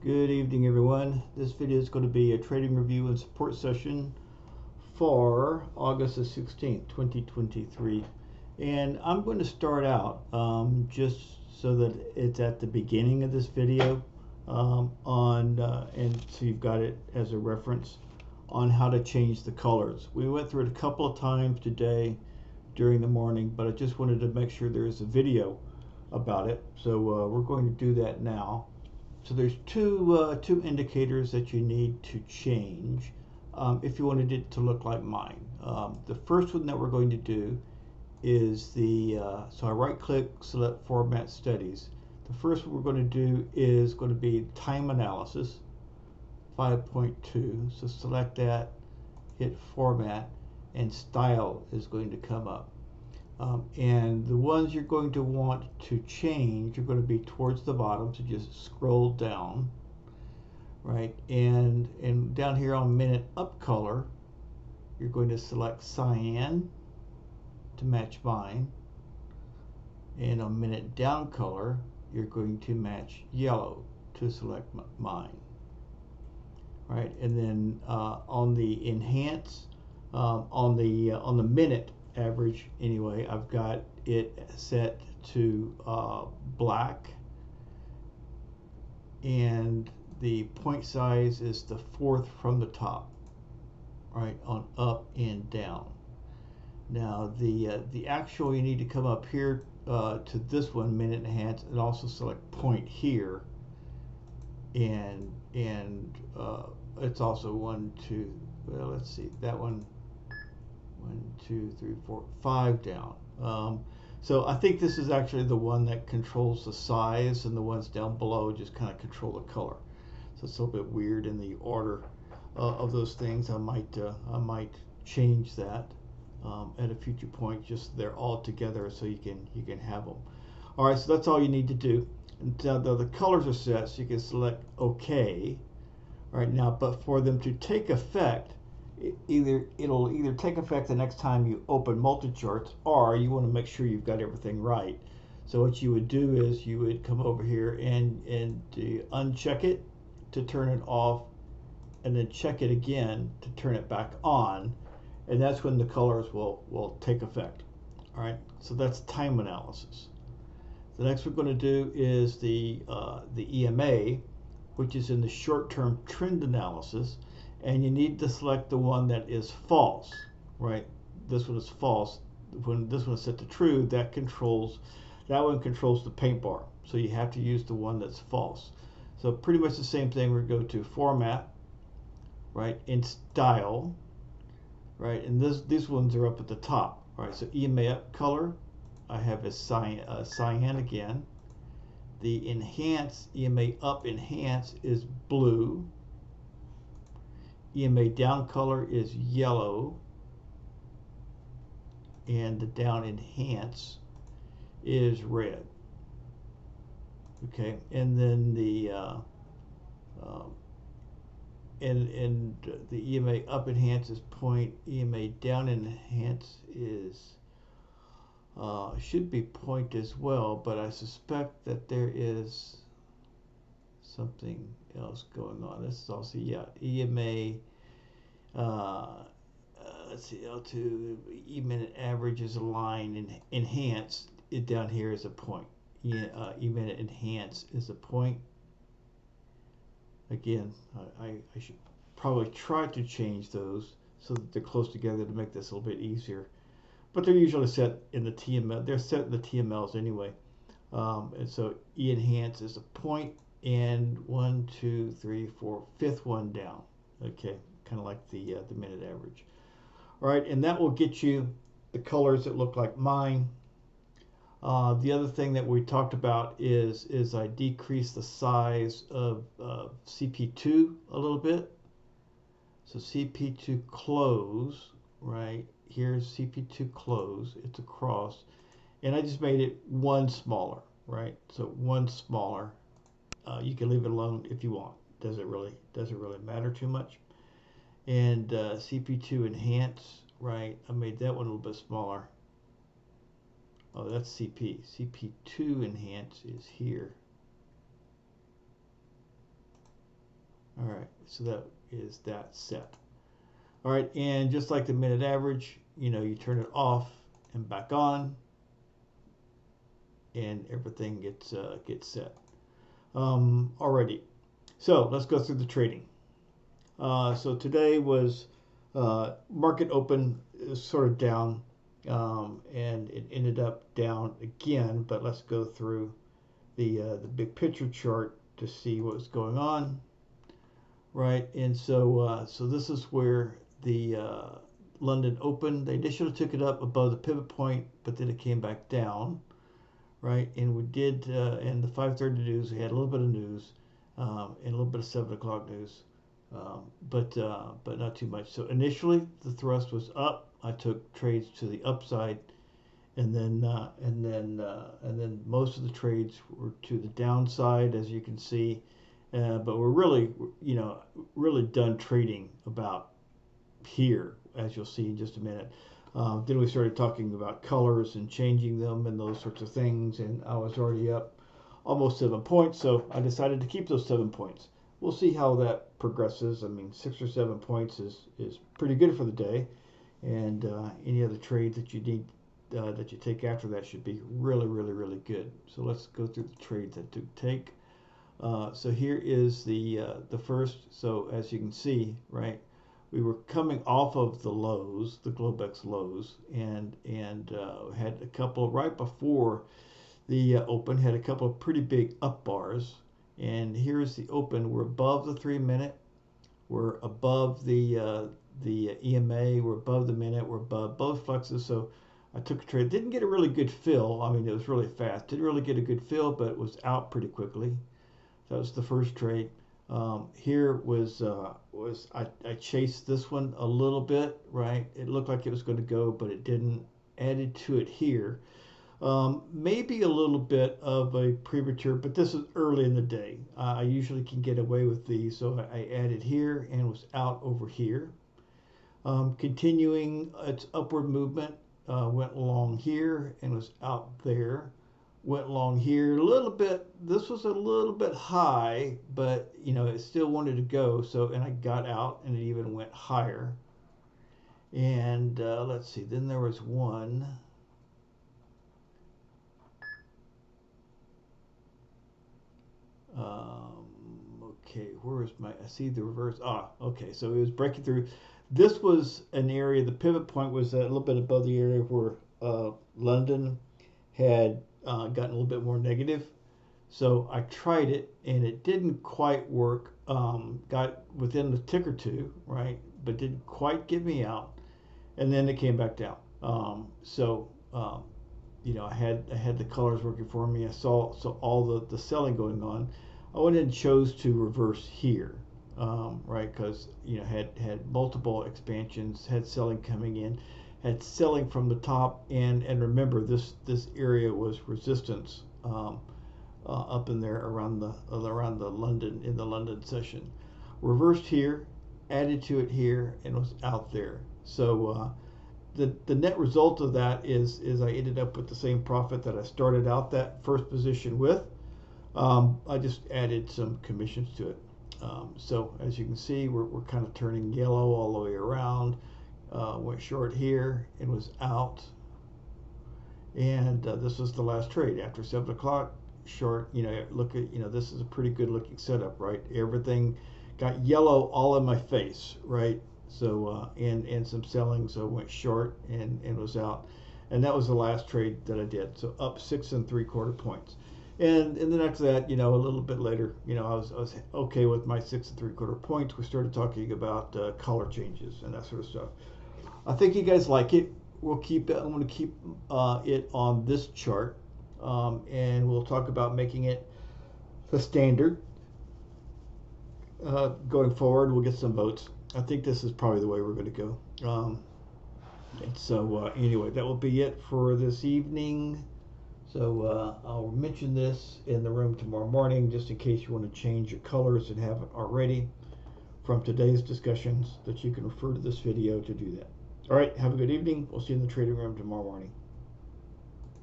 Good evening, everyone. This video is going to be a trading review and support session for August the 16th, 2023. And I'm going to start out just so that it's at the beginning of this video and so you've got it as a reference on how to change the colors. We went through it a couple of times today during the morning, but I just wanted to make sure there is a video about it. So we're going to do that now. So there's two indicators that you need to change if you wanted it to look like mine. The first one that we're going to do is so I right click, select Format Studies. The first one we're going to do is going to be Time Analysis 5.2. So select that, hit Format, and Style is going to come up. And the ones you're going to want to change are going to be towards the bottom, so just scroll down, right? And down here on Minute Up Color, you're going to select Cyan to match mine. And on Minute Down Color, you're going to match Yellow to select mine, right? And then on the Enhance, on the minute average anyway, I've got it set to black, and the point size is the fourth from the top, right, on up and down. Now the actual, you need to come up here to this one, Minute Enhance, and also select point here, and it's also 1, 2, well, let's see, that one, 1, 2, 3, 4, 5 down. So I think this is actually the one that controls the size, and the ones down below just kind of control the color. So it's a little bit weird in the order of those things. I might change that at a future point, just so they're all together so you can have them. All right, so that's all you need to do. And the colors are set, so you can select OK. All right, now, but for them to take effect, it'll either take effect the next time you open multi-charts, or you want to make sure you've got everything right. So what you would do is you would come over here and uncheck it to turn it off, and then check it again to turn it back on, and that's when the colors will take effect. All right, so that's time analysis. The next we're going to do is the EMA, which is in the short-term trend analysis. And you need to select the one that is false, right? This one is false. When this one is set to true, that one controls the paint bar. So you have to use the one that's false. So pretty much the same thing. We're going to go to Format, right, and Style, right? And these ones are up at the top, right? So EMA Up Color, I have a cyan again. The Enhance, EMA Up Enhance is blue. EMA Down Color is yellow, and the Down Enhance is red. Okay, and then the EMA Up Enhance is point. EMA Down Enhance is should be point as well, but I suspect that there is something else going on. This is also, yeah, EMA, let's see, L2, E-minute average is a line, and enhance it down here is a point. E-minute enhance is a point. Again, I should probably try to change those so that they're close together to make this a little bit easier. But they're usually set in the TML. They're set in the TMLs anyway. And so E-enhance is a point, and 1, 2, 3, 4, fifth one down. Okay, kind of like the minute average. All right, and that will get you the colors that look like mine. The other thing that we talked about is I decreased the size of CP2 a little bit. So CP2 close, right? Here's CP2 close. It's across, and I just made it one smaller, right? So one smaller. You can leave it alone if you want. Doesn't really matter too much. And CP2 Enhance, right? I made that one a little bit smaller. Oh, that's CP. CP2 Enhance is here. right? So that is that set. All right, and just like the minute average, you turn it off and back on, and everything gets set. Alrighty, so let's go through the trading. So today was market open sort of down, and it ended up down again. But let's go through the big picture chart to see what's going on, right? And so this is where the London opened. They initially took it up above the pivot point, but then it came back down, right? And we did in the 5:30 news. We had a little bit of news and a little bit of 7 o'clock news. But not too much. So initially the thrust was up. I took trades to the upside, and then most of the trades were to the downside, as you can see. But we're really done trading about here, as you'll see in just a minute. Then we started talking about colors and changing them and those sorts of things, and I was already up almost 7 points, so I decided to keep those 7 points. We'll see how that progresses. I mean, 6 or 7 points is pretty good for the day, and any other trade that you need that you take after that should be really good. So let's go through the trades that to take. So here is the first. So as you can see, right, we were coming off of the lows, the Globex lows, and had a couple right before the open, had a couple of pretty big up bars. And here's the open. We're above the 3-minute. We're above the EMA. We're above the minute. We're above both fluxes. So I took a trade. Didn't get a really good fill. I mean, it was really fast. Didn't really get a good fill, but it was out pretty quickly. That was the first trade. Here was I chased this one a little bit, right? It looked like it was going to go, but it didn't. Added to it here. Maybe a little bit of a premature, but this is early in the day. I usually can get away with these, so I added here and was out over here. Continuing its upward movement, went long here and was out there. Went long here a little bit. This was a little bit high, but it still wanted to go. So, and I got out, and it even went higher. And let's see. Then there was one. Okay, where is my? I see the reverse. Okay. So it was breaking through. This was an area. The pivot point was a little bit above the area where London had gotten a little bit more negative. So I tried it and it didn't quite work. Got within a tick or two, right? But didn't quite get me out. And then it came back down. I had the colors working for me. I saw all the selling going on. I went and chose to reverse here, right? Because had multiple expansions, had selling coming in, had selling from the top, and remember this area was resistance up in there around the London session. Reversed here, added to it here, and was out there. So the net result of that is I ended up with the same profit that I started out that first position with. I just added some commissions to it. So as you can see, we're kind of turning yellow all the way around. Went short here and was out. And this was the last trade after 7 o'clock. Short. Look at this is a pretty good looking setup, right? Everything got yellow all in my face, right? So and some selling, so went short and was out, and that was the last trade that I did. So up 6 3/4 points, and then after that, a little bit later, I was okay with my 6 3/4 points. We started talking about color changes and that sort of stuff. I think you guys like it. We'll keep it. I'm going to keep it on this chart, and we'll talk about making it the standard going forward. We'll get some votes. I think this is probably the way we're going to go. And so anyway, that will be it for this evening. So I'll mention this in the room tomorrow morning, just in case you want to change your colors and haven't already from today's discussions, that you can refer to this video to do that. All right, have a good evening. We'll see you in the trading room tomorrow morning.